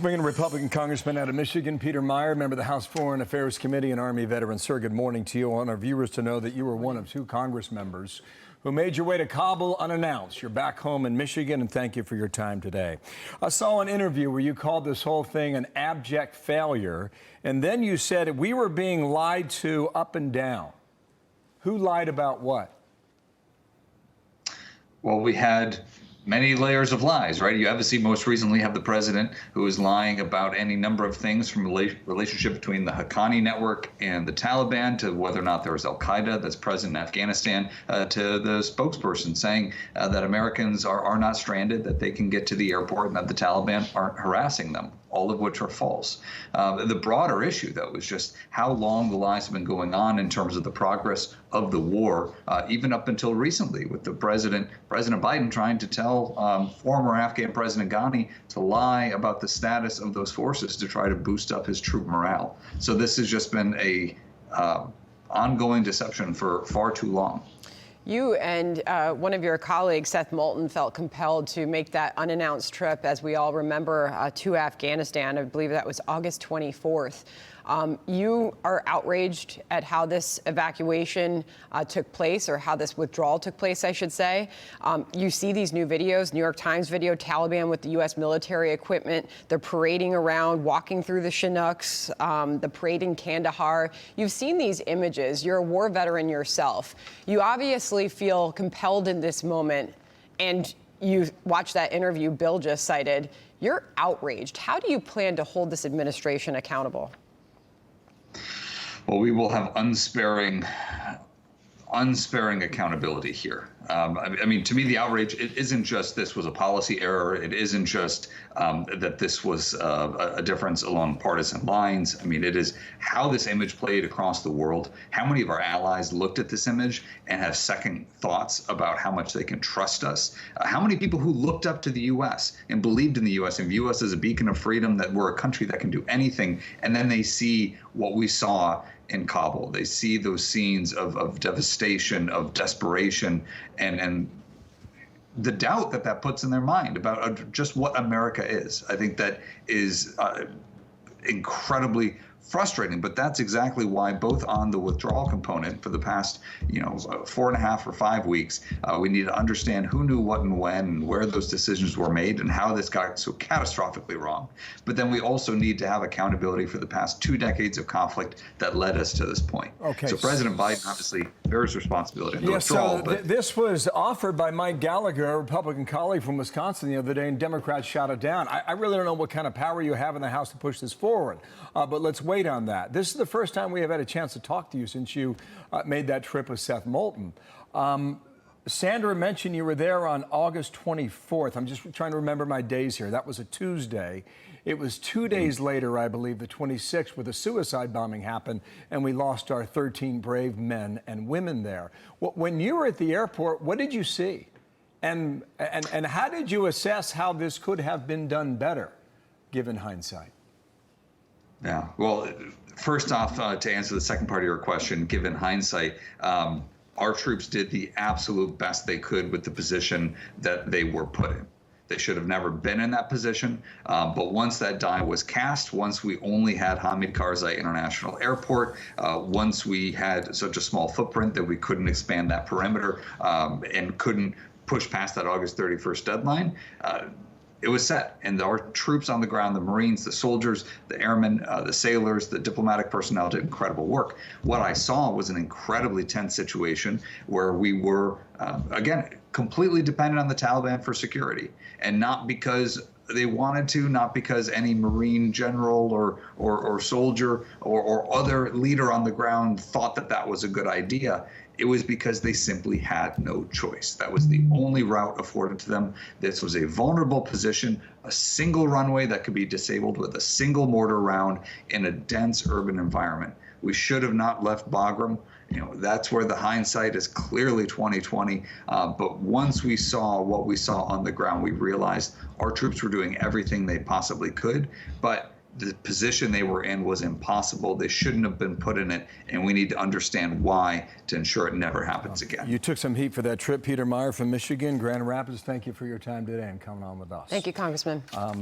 swinging Republican Congressman out of Michigan, Peter Meijer, member of the House Foreign Affairs Committee and Army veteran. Sir, good morning to you. I want our viewers to know that you were one of two Congress members who made your way to Kabul unannounced. You're back home in Michigan, and thank you for your time today. I saw an interview where you called this whole thing an abject failure, and then you said we were being lied to up and down. Who lied about what? Well, we had many layers of lies, right? You obviously most recently have the president who is lying about any number of things, from relationship between the Haqqani network and the Taliban to whether or not there was al-Qaeda that's present in Afghanistan, to the spokesperson saying that Americans are not stranded, that they can get to the airport, and that the Taliban aren't harassing them, all of which are false. The broader issue, though, is just how long the lies have been going on in terms of the progress of the war, even up until recently, with the President Biden trying to tell former Afghan President Ghani to lie about the status of those forces to try to boost up his troop morale. So this has just been a ongoing deception for far too long. You and one of your colleagues, Seth Moulton, felt compelled to make that unannounced trip, as we all remember, to Afghanistan. I believe that was August 24th. You are outraged at how this evacuation took place, or how this withdrawal took place, I should say. You see these new videos, New York Times video, Taliban with the U.S. military equipment. They're parading around, walking through the Chinooks, the parade in Kandahar. You've seen these images. You're a war veteran yourself. You obviously feel compelled in this moment, and you watch that interview Bill just cited. You're outraged. How do you plan to hold this administration accountable? Well, we will have unsparing accountability here. I mean, to me, the outrage, it isn't just this was a policy error. It isn't just that this was a difference along partisan lines. I mean, it is how this image played across the world, how many of our allies looked at this image and have second thoughts about how much they can trust us, how many people who looked up to the U.S. and believed in the U.S. and view us as a beacon of freedom, that we're a country that can do anything, and then they see what we saw in Kabul. They see those scenes of devastation, of desperation, and the doubt that puts in their mind about just what America is. I think that is incredibly frustrating, but that's exactly why, both on the withdrawal component for the past 4.5 or 5 weeks, we need to understand who knew what and when, and where those decisions were made, and how this got so catastrophically wrong. But then we also need to have accountability for the past 2 decades of conflict that led us to this point. Okay. So President Biden obviously bears responsibility in the withdrawal. So this was offered by Mike Gallagher, a Republican colleague from Wisconsin, the other day, and Democrats shot it down. I really don't know what kind of power you have in the House to push this forward, but let's wait on that. This is the first time we have had a chance to talk to you since you made that trip with Seth Moulton. Sandra mentioned you were there on August 24th. I'm just trying to remember my days here. That was a Tuesday. It was 2 days later, I believe, the 26th, where the suicide bombing happened, and we lost our 13 brave men and women there. When you were at the airport, what did you see? And how did you assess how this could have been done better, given hindsight? Yeah, well, first off, to answer the second part of your question, given hindsight, our troops did the absolute best they could with the position that they were put in. They should have never been in that position, but once that die was cast, once we only had Hamid Karzai International Airport, once we had such a small footprint that we couldn't expand that perimeter and couldn't push past that August 31st deadline, it was set, and our troops on the ground, the Marines, the soldiers, the airmen, the sailors, the diplomatic personnel did incredible work. What I saw was an incredibly tense situation where we were, again, completely dependent on the Taliban for security, and not because they wanted to, not because any Marine general or soldier or other leader on the ground thought that was a good idea. It was because they simply had no choice. That was the only route afforded to them. This was a vulnerable position, a single runway that could be disabled with a single mortar round in a dense urban environment. We should have not left Bagram. That's where the hindsight is clearly 2020. But once we saw what we saw on the ground, we realized our troops were doing everything they possibly could. But the position they were in was impossible. They shouldn't have been put in it, and we need to understand why to ensure it never happens again. You took some heat for that trip. Peter Meijer from Michigan, Grand Rapids, thank you for your time today and coming on with us. Thank you, Congressman.